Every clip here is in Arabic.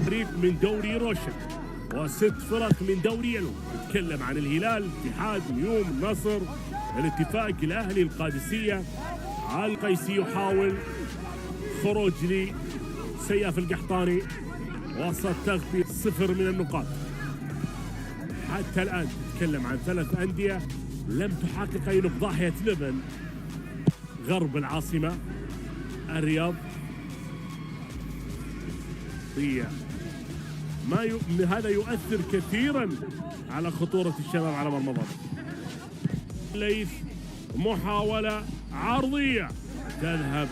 فريق من دوري روشن وست فرق من دوري يلو. نتكلم عن الهلال، اتحاد، نيوم، النصر، الاتفاق، الاهلي، القادسيه. القيسي يحاول خروج لسياف القحطاني وسط تغطية 0 من النقاط. حتى الآن تتكلم عن 3 أندية لم تحقق أي نقطة. ضاحية لبن غرب العاصمة الرياض. هذا يؤثر كثيرا على خطورة الشباب على مرمى ضرب. ليث محاولة عرضية تذهب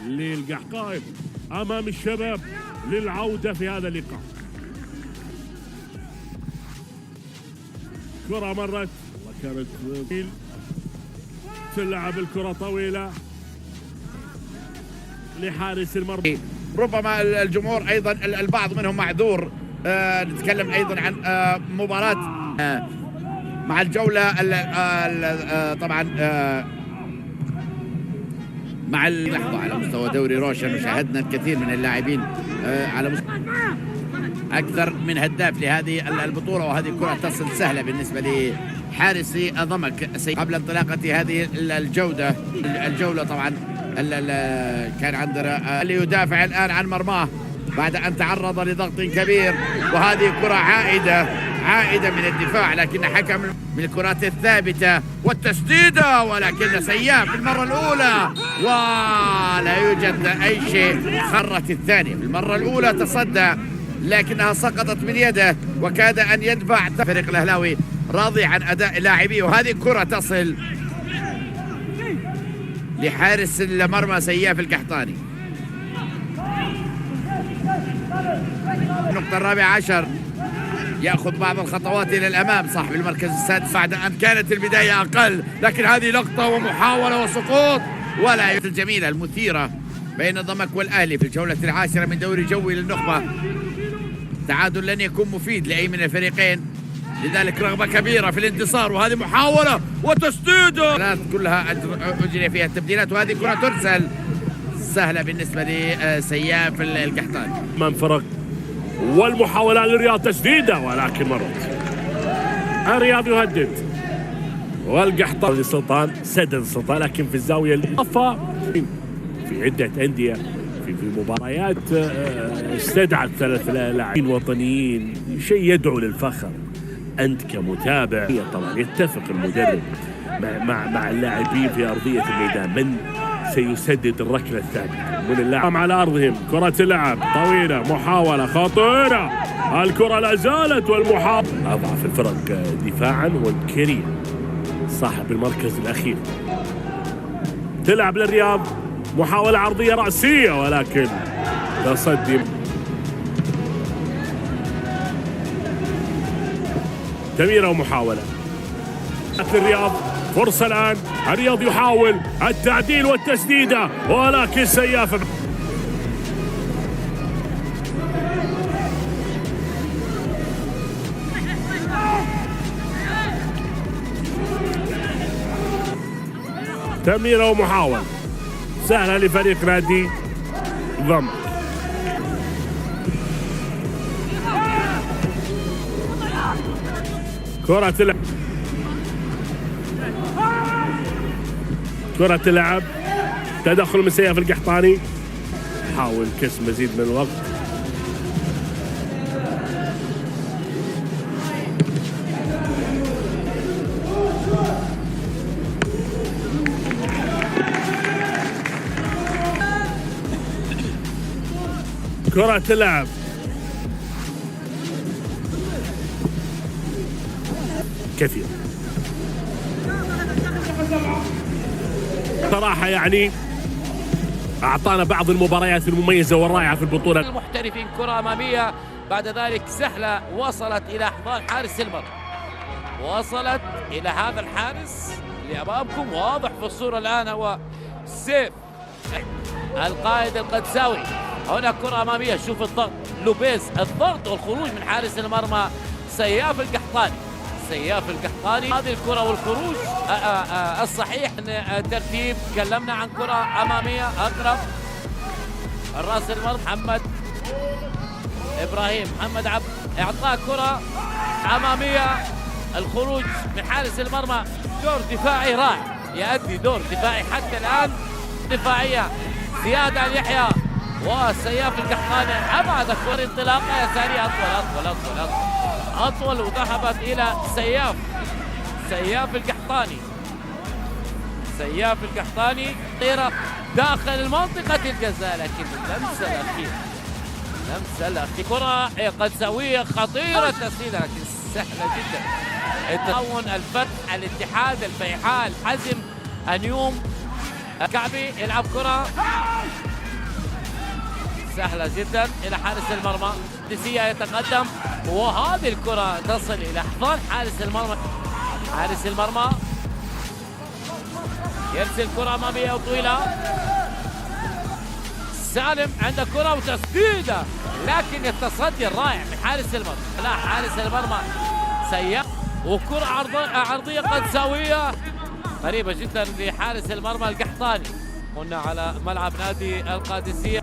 للقحطاني أمام الشباب للعودة في هذا اللقاء. كرة مرت وكانت تلعب الكرة طويلة لحارس المرمى. ربما الجمهور أيضا البعض منهم معذور. نتكلم أيضا عن مباراة مع الجولة طبعا مع اللحظة على مستوى دوري روشن، وشاهدنا الكثير من اللاعبين على مستوى أكثر من هداف لهذه البطولة. وهذه الكرة تصل سهلة بالنسبة لحارسي ضمك قبل انطلاقة هذه الجولة. طبعا كان عندنا اللي يدافع الآن عن مرماه بعد أن تعرض لضغط كبير، وهذه كرة عائدة من الدفاع، لكن حكم من الكرات الثابتة والتسديدة، ولكن سياف في المرة الأولى ولا يوجد أي شيء. خرت الثانية في المرة الأولى تصدى لكنها سقطت من يده وكاد أن يدفع. فريق الأهلاوي راضي عن أداء لاعبيه، وهذه كرة تصل لحارس المرمى سياف القحطاني. النقطة 14 يأخذ بعض الخطوات إلى الأمام صاحب المركز السادس بعد أن كانت البداية أقل، لكن هذه لقطة ومحاولة وسقوط. ولا الجميلة المثيرة بين ضمك والأهلي في الجولة 10 من دوري جوي للنخبة. تعادل لن يكون مفيد لأي من الفريقين، لذلك رغبة كبيرة في الانتصار. وهذه محاولة وتسديده كلها أجري فيها التبديلات، وهذه كرة ترسل سهلة بالنسبة لسياف القحطاني. من فرق والمحاولة للرياض تسديدة ولكن مرت. الرياض يهدد والقحطاني سلطان سدد سلطان، لكن في الزاوية الإضافة في عدة أندية في مباريات استدعت 3 لاعبين وطنيين، شيء يدعو للفخر. أنت كمتابع طبعا يتفق المدرب مع اللاعبين في أرضية الميدان من سيسدد الركلة الثانية من اللاعب على أرضهم. كرة تلعب طويلة، محاولة خطيرة، الكرة لا زالت والمحاولة. أضعف الفرق دفاعا والكريم صاحب المركز الأخير. تلعب للرياض، محاولة عرضية رأسية ولكن تصدي. تميرة ومحاولة للرياض. فرصة الآن، الرياض يحاول التعديل والتسديدة ولكن سياف. تميرة ومحاولة سهلة لفريق نادي ضمك. كرة تلعب تدخل من سياف القحطاني، حاول كسب مزيد من الوقت. كرة تلعب كثير صراحة، يعني أعطانا بعض المباريات المميزة والرائعة في البطولة. المحترفين كرة أمامية، بعد ذلك سهلة وصلت إلى أحضان حارس المرمى، وصلت إلى هذا الحارس اللي أمامكم واضح في الصورة الآن هو سيف القائد القدساوي. هنا كرة أمامية، شوف الضغط لوبيز، الضغط والخروج من حارس المرمى سياف القحطاني. سياف القحطاني. هذه الكرة والخروج الصحيح ترتيب. تكلمنا عن كرة أمامية أقرب الراس المرمى محمد إبراهيم. محمد عبد إعطاء كرة أمامية. الخروج من حارس المرمى دور دفاعي رائع، يؤدي دور دفاعي حتى الآن دفاعية. زياد اليحيى وسياف القحطاني أبعد الكرة انطلاقة يسارية أطول وذهبت إلى سياف القحطاني. سياف القحطاني طيرة داخل المنطقة الجزاء، لكن اللمسة الأخيرة كرة قدسوية خطيرة تسديدة لكن سهلة جدا. التعاون الفتح الاتحاد الفيحاء حزم اليوم كعبي يلعب كرة سهلة جدا إلى حارس المرمى. القادسية يتقدم وهذه الكرة تصل إلى حضان حارس المرمى يرسل كرة أمامية وطويلة. سالم عنده كرة وتسديدة، لكن التصدي الرائع من حارس المرمى. لا حارس المرمى سياف وكرة عرضية قدسوية قريبة جدا لحارس المرمى القحطاني. قلنا على ملعب نادي القادسية.